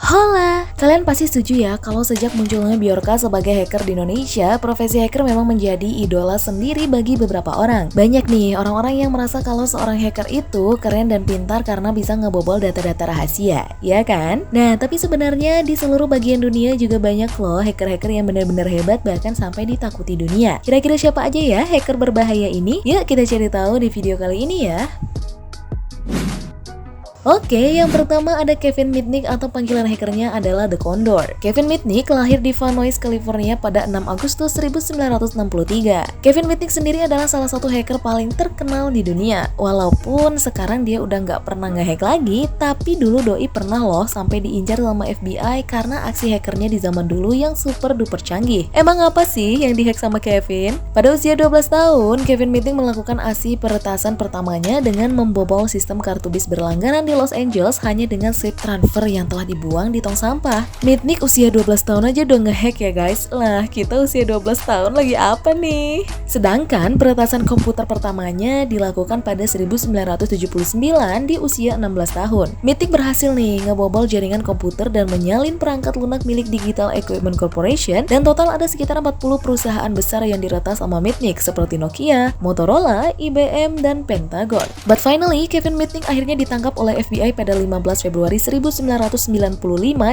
Hola! Kalian pasti setuju ya kalau sejak munculnya Bjorka sebagai hacker di Indonesia, profesi hacker memang menjadi idola sendiri bagi beberapa orang. Banyak nih orang-orang yang merasa kalau seorang hacker itu keren dan pintar karena bisa ngebobol data-data rahasia, ya kan? Nah, tapi sebenarnya di seluruh bagian dunia juga banyak loh hacker-hacker yang benar-benar hebat bahkan sampai ditakuti dunia. Kira-kira siapa aja ya hacker berbahaya ini? Yuk kita cari tahu di video kali ini ya. Oke, yang pertama ada Kevin Mitnick atau panggilan hackernya adalah The Condor. Kevin Mitnick lahir di Van Nuys, California pada 6 Agustus 1963. Kevin Mitnick sendiri adalah salah satu hacker paling terkenal di dunia. Walaupun sekarang dia udah nggak pernah nge-hack lagi, tapi dulu doi pernah loh sampai diincar sama FBI karena aksi hackernya di zaman dulu yang super duper canggih. Emang apa sih yang dihack sama Kevin? Pada usia 12 tahun, Kevin Mitnick melakukan aksi peretasan pertamanya dengan membobol sistem kartu bis berlangganan di Los Angeles hanya dengan slip transfer yang telah dibuang di tong sampah. Mitnick usia 12 tahun aja udah ngehack ya guys. Lah, kita usia 12 tahun lagi apa nih? Sedangkan peretasan komputer pertamanya dilakukan pada 1979 di usia 16 tahun. Mitnick berhasil nih ngebobol jaringan komputer dan menyalin perangkat lunak milik Digital Equipment Corporation, dan total ada sekitar 40 perusahaan besar yang diretas sama Mitnick seperti Nokia, Motorola, IBM, dan Pentagon. But finally, Kevin Mitnick akhirnya ditangkap oleh FBI pada 15 Februari 1995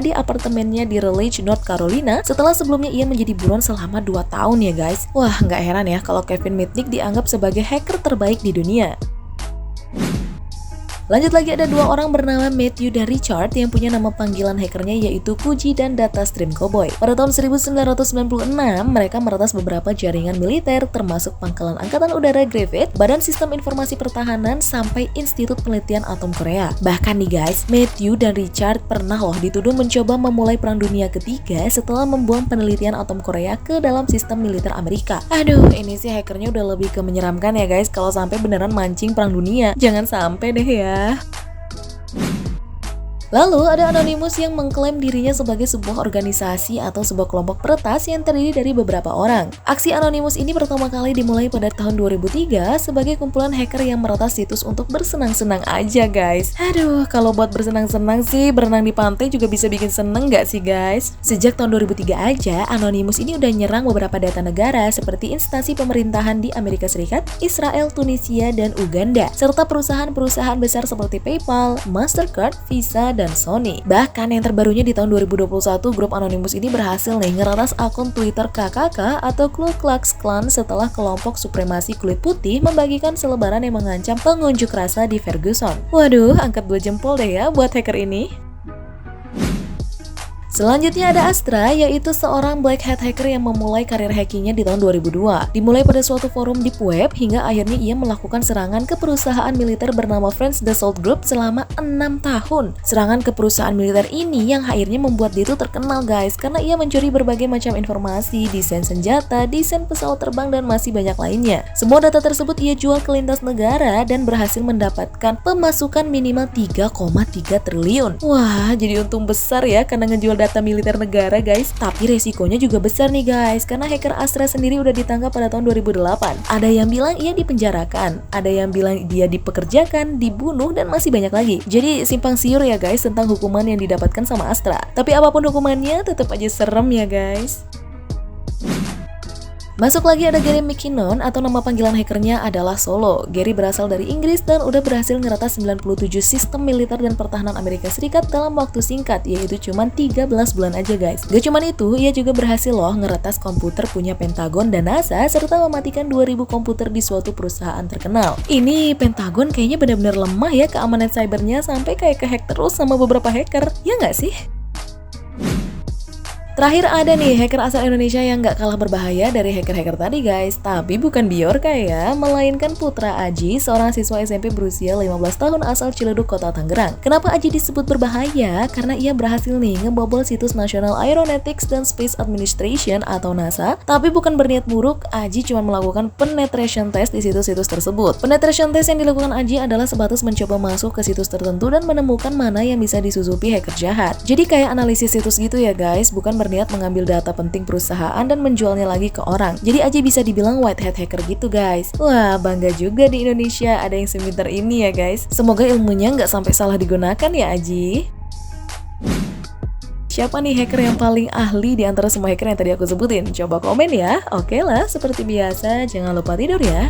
di apartemennya di Raleigh, North Carolina, setelah sebelumnya ia menjadi buron selama 2 tahun ya guys. Wah, nggak heran ya kalau Kevin Mitnick dianggap sebagai hacker terbaik di dunia. Lanjut lagi ada dua orang bernama Matthew dan Richard yang punya nama panggilan hackernya yaitu Puji dan Datastream Cowboy. Pada tahun 1996, mereka meretas beberapa jaringan militer termasuk Pangkalan Angkatan Udara Griffith, Badan Sistem Informasi Pertahanan, sampai Institut Penelitian Atom Korea. Bahkan nih guys, Matthew dan Richard pernah loh dituduh mencoba memulai Perang Dunia Ketiga setelah membuang penelitian atom Korea ke dalam sistem militer Amerika. Aduh, ini sih hackernya udah lebih ke menyeramkan ya guys kalau sampai beneran mancing Perang Dunia. Jangan sampai deh ya. Lalu ada Anonymous yang mengklaim dirinya sebagai sebuah organisasi atau sebuah kelompok peretas yang terdiri dari beberapa orang. Aksi Anonymous ini pertama kali dimulai pada tahun 2003 sebagai kumpulan hacker yang meretas situs untuk bersenang-senang aja guys. Aduh, kalau buat bersenang-senang sih berenang di pantai juga bisa bikin seneng gak sih guys? Sejak tahun 2003 aja, Anonymous ini udah nyerang beberapa data negara seperti instansi pemerintahan di Amerika Serikat, Israel, Tunisia, dan Uganda, serta perusahaan-perusahaan besar seperti PayPal, Mastercard, Visa, dan Sony. Bahkan yang terbarunya di tahun 2021, grup Anonymous ini berhasil nih ngeretas akun Twitter KKK atau Ku Klux Klan setelah kelompok supremasi kulit putih membagikan selebaran yang mengancam pengunjuk rasa di Ferguson. Waduh, angkat 2 jempol deh ya buat hacker ini. Selanjutnya ada Astra, yaitu seorang black hat hacker yang memulai karir hackingnya di tahun 2002. Dimulai pada suatu forum deep web hingga akhirnya ia melakukan serangan ke perusahaan militer bernama Friends Dassault Group selama 6 tahun. Serangan ke perusahaan militer ini yang akhirnya membuat dia itu terkenal guys, karena ia mencuri berbagai macam informasi, desain senjata, desain pesawat terbang, dan masih banyak lainnya. Semua data tersebut ia jual ke lintas negara dan berhasil mendapatkan pemasukan minimal 3,3 triliun. Wah, jadi untung besar ya karena ngejual data militer negara guys. Tapi resikonya juga besar nih guys, karena hacker Astra sendiri udah ditangkap pada tahun 2008. Ada yang bilang ia dipenjarakan, ada yang bilang dia dipekerjakan, dibunuh, dan masih banyak lagi. Jadi simpang siur ya guys tentang hukuman yang didapatkan sama Astra. Tapi apapun hukumannya tetap aja serem ya guys. Masuk lagi ada Gary McKinnon atau nama panggilan hackernya adalah Solo. Gary berasal dari Inggris dan udah berhasil ngeretas 97 sistem militer dan pertahanan Amerika Serikat dalam waktu singkat, yaitu cuma 13 bulan aja guys. Gak cuman itu, ia juga berhasil loh ngeretas komputer punya Pentagon dan NASA serta mematikan 2000 komputer di suatu perusahaan terkenal. Ini Pentagon kayaknya benar-benar lemah ya keamanan cybernya sampai kayak kehack terus sama beberapa hacker. Ya nggak sih? Terakhir ada nih hacker asal Indonesia yang gak kalah berbahaya dari hacker-hacker tadi guys. Tapi bukan Bjorka ya, melainkan Putra Aji, seorang siswa SMP berusia 15 tahun asal Ciledug, Kota Tangerang. Kenapa Aji disebut berbahaya? Karena ia berhasil nih ngebobol situs National Aeronautics and Space Administration atau NASA. Tapi bukan berniat buruk, Aji cuma melakukan penetration test di situs-situs tersebut. Penetration test yang dilakukan Aji adalah sebatas mencoba masuk ke situs tertentu dan menemukan mana yang bisa disusupi hacker jahat. Jadi kayak analisis situs gitu ya guys, bukan berniat mengambil data penting perusahaan dan menjualnya lagi ke orang. Jadi Aji bisa dibilang white hat hacker gitu guys. Wah, bangga juga di Indonesia ada yang sepintar ini ya guys. Semoga ilmunya nggak sampai salah digunakan ya Aji. Siapa nih hacker yang paling ahli di antara semua hacker yang tadi aku sebutin? Coba komen ya. Oke lah, seperti biasa, jangan lupa tidur ya.